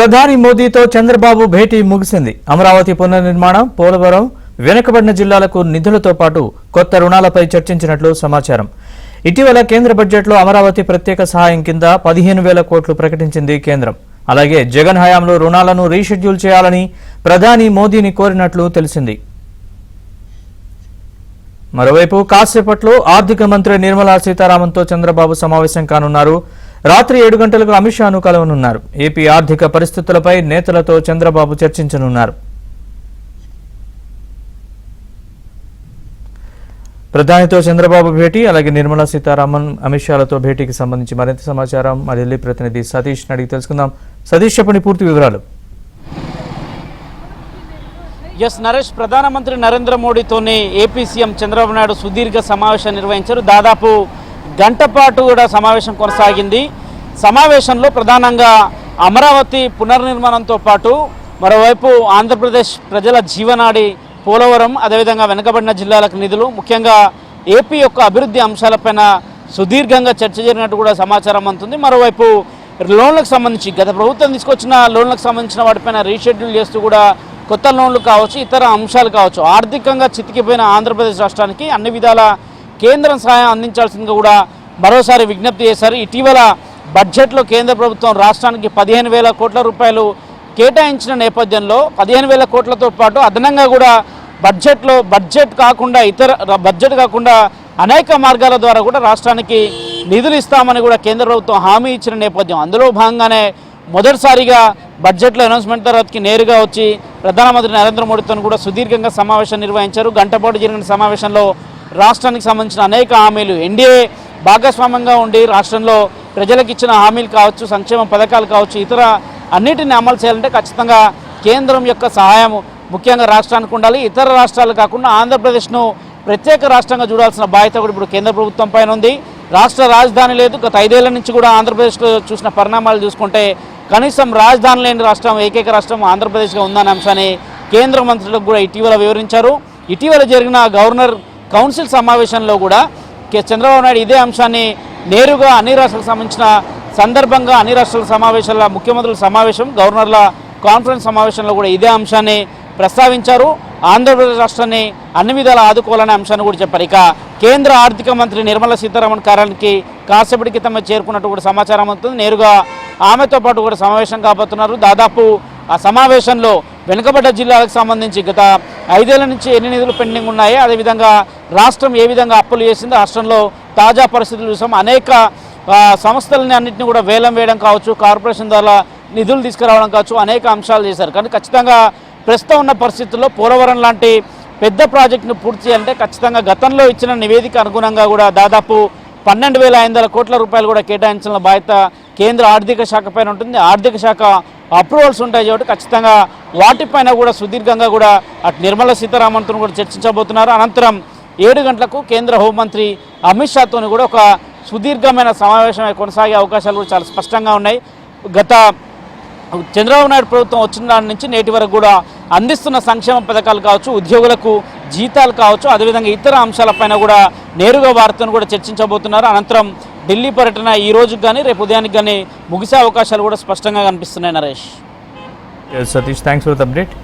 ప్రధాని మోదీతో చంద్రబాబు భేటీ ముగిసింది. అమరావతి పునర్నిర్మాణం, పోలవరం, వెనుకబడిన జిల్లాలకు నిధులతో పాటు కొత్త రుణాలపై చర్చించినట్లు సమాచారం. ఇటీవల కేంద్ర బడ్జెట్లో అమరావతి ప్రత్యేక సహాయం కింద 15,000 కోట్లు ప్రకటించింది కేంద్రం. అలాగే జగన్ హయాంలో రుణాలను రీషెడ్యూల్ చేయాలని ప్రధాని మోదీని కోరినట్లు తెలిసింది. మరోవైపు కాసేపట్లో ఆర్థిక మంత్రి నిర్మలా సీతారామన్తో చంద్రబాబు సమావేశం కానున్నారు. రాత్రి 7 గంటలకు అమిత్ షాను కలవనున్నారు. ఏపీ ఆర్థిక పరిస్థితులపై నేతలతో చంద్రబాబు చర్చించనున్నారు. ప్రధానితో చంద్రబాబు భేటీ, అలాగే నిర్మలా సీతారామన్, అమిత్ షాలతో భేటీకి సంబంధించి మరింత సమాచారం మా ఢిల్లీ ప్రతినిధి సతీష్ అడిగి తెలుసుకుందాం. సతీష్, చెప్పండి పూర్తి వివరాలు. ఎస్ నరేష్, ప్రధానమంత్రి నరేంద్ర మోడీతోనే ఏపీ సీఎం చంద్రబాబు నాయుడు సుదీర్ఘ సమావేశం నిర్వహించారు. దాదాపు గంట పాటు కూడా సమావేశం కొనసాగింది. సమావేశంలో ప్రధానంగా అమరావతి పునర్నిర్మాణంతో పాటు మరోవైపు ఆంధ్రప్రదేశ్ ప్రజల జీవనాడి పోలవరం, అదేవిధంగా వెనుకబడిన జిల్లాలకు నిధులు, ముఖ్యంగా ఏపీ యొక్క అభివృద్ధి అంశాలపైన సుదీర్ఘంగా చర్చ జరిగినట్టు కూడా సమాచారం అందుతుంది. మరోవైపు లోన్లకు సంబంధించి గత ప్రభుత్వం తీసుకొచ్చిన లోన్లకు సంబంధించిన వాటిపైన రీషెడ్యూల్ చేస్తూ కూడా కొత్త లోన్లు కావచ్చు, ఇతర అంశాలు కావచ్చు, ఆర్థికంగా చితికిపోయిన ఆంధ్రప్రదేశ్ రాష్ట్రానికి అన్ని విధాల కేంద్రం సహాయం అందించాల్సిందిగా కూడా మరోసారి విజ్ఞప్తి చేశారు. ఇటీవల బడ్జెట్లో కేంద్ర ప్రభుత్వం రాష్ట్రానికి 15,000 కోట్ల రూపాయలు కేటాయించిన నేపథ్యంలో 15,000 కోట్లతో పాటు అదనంగా కూడా బడ్జెట్ కాకుండా అనేక మార్గాల ద్వారా కూడా రాష్ట్రానికి నిధులు ఇస్తామని కూడా కేంద్ర ప్రభుత్వం హామీ ఇచ్చిన నేపథ్యం. అందులో భాగంగానే మొదటిసారిగా బడ్జెట్లో అనౌన్స్మెంట్ తర్వాతకి నేరుగా వచ్చి ప్రధానమంత్రి నరేంద్ర మోడీతో కూడా సుదీర్ఘంగా సమావేశం నిర్వహించారు. గంట పాటు జరిగిన సమావేశంలో రాష్ట్రానికి సంబంధించిన అనేక హామీలు, ఎన్డీఏ భాగస్వామ్యంగా ఉండి రాష్ట్రంలో ప్రజలకు ఇచ్చిన హామీలు కావచ్చు, సంక్షేమ పథకాలు కావచ్చు, ఇతర అన్నిటిని అమలు చేయాలంటే ఖచ్చితంగా కేంద్రం యొక్క సహాయం ముఖ్యంగా రాష్ట్రానికి ఉండాలి. ఇతర రాష్ట్రాలు కాకుండా ఆంధ్రప్రదేశ్ను ప్రత్యేక రాష్ట్రంగా చూడాల్సిన బాధ్యత కూడా ఇప్పుడు కేంద్ర ప్రభుత్వం పైన ఉంది. రాష్ట్ర రాజధాని లేదు. గత 5 ఏళ్ల నుంచి కూడా ఆంధ్రప్రదేశ్లో చూసిన పరిణామాలు చూసుకుంటే కనీసం రాజధాని లేని రాష్ట్రం, ఏకైక రాష్ట్రం ఆంధ్రప్రదేశ్గా ఉందనే అంశాన్ని కేంద్ర మంత్రులకు కూడా ఇటీవల వివరించారు. ఇటీవల జరిగిన గవర్నర్ కౌన్సిల్ సమావేశంలో కూడా చంద్రబాబు నాయుడు ఇదే అంశాన్ని నేరుగా అన్ని రాష్ట్రాలకు సంబంధించిన సందర్భంగా అన్ని రాష్ట్రాల సమావేశాల ముఖ్యమంత్రుల సమావేశం, గవర్నర్ల కాన్ఫరెన్స్ సమావేశంలో కూడా ఇదే అంశాన్ని ప్రస్తావించారు. ఆంధ్రప్రదేశ్ రాష్ట్రాన్ని అన్ని విధాలా ఆదుకోవాలనే అంశాన్ని కూడా చెప్పారు. ఇక కేంద్ర ఆర్థిక మంత్రి నిర్మలా సీతారామన్ కార్యాలయానికి కాసేపటి క్రితమే చేరుకున్నట్టు కూడా సమాచారం అవుతుంది. నేరుగా ఆమెతో పాటు కూడా సమావేశం కాబోతున్నారు. దాదాపు ఆ సమావేశంలో వెనుకబడ్డ జిల్లాలకు సంబంధించి గత 5 ఏళ్ల నుంచి ఎన్ని నిధులు పెండింగ్ ఉన్నాయో, అదేవిధంగా రాష్ట్రం ఏ విధంగా అప్పులు చేసిందో, రాష్ట్రంలో తాజా పరిస్థితులు చూసాం. అనేక సంస్థలని అన్నింటినీ కూడా వేలం వేయడం కావచ్చు, కార్పొరేషన్ ద్వారా నిధులు తీసుకురావడం కావచ్చు, అనేక అంశాలు చేశారు. కానీ ఖచ్చితంగా ప్రస్తుతం ఉన్న పరిస్థితుల్లో పోలవరం లాంటి పెద్ద ప్రాజెక్టును పూర్తి చేయాలంటే ఖచ్చితంగా గతంలో ఇచ్చిన నివేదిక అనుగుణంగా కూడా దాదాపు 12,500 కోట్ల రూపాయలు కూడా కేటాయించిన బాధ్యత కేంద్ర ఆర్థిక శాఖ పైన ఉంటుంది. ఆర్థిక శాఖ అప్రూవల్స్ ఉంటాయి కాబట్టి ఖచ్చితంగా వాటిపైన కూడా సుదీర్ఘంగా కూడా అటు నిర్మలా సీతారామన్తో కూడా చర్చించబోతున్నారు. అనంతరం 7 గంటలకు కేంద్ర హోంమంత్రి అమిత్ షాతో కూడా ఒక సుదీర్ఘమైన సమావేశం కొనసాగే అవకాశాలు కూడా చాలా స్పష్టంగా ఉన్నాయి. గత చంద్రబాబు నాయుడు ప్రభుత్వం వచ్చిన దాని నుంచి నేటి వరకు కూడా అందిస్తున్న సంక్షేమ పథకాలు కావచ్చు, ఉద్యోగులకు జీతాలు కావచ్చు, అదేవిధంగా ఇతర అంశాలపైన కూడా నేరుగా వారితో కూడా చర్చించబోతున్నారు. అనంతరం ఢిల్లీ పర్యటన ఈ రోజుకి కానీ రేపు ఉదయానికి కానీ ముగిసే అవకాశాలు కూడా స్పష్టంగా కనిపిస్తున్నాయి. Naresh, Satish, thanks for the update.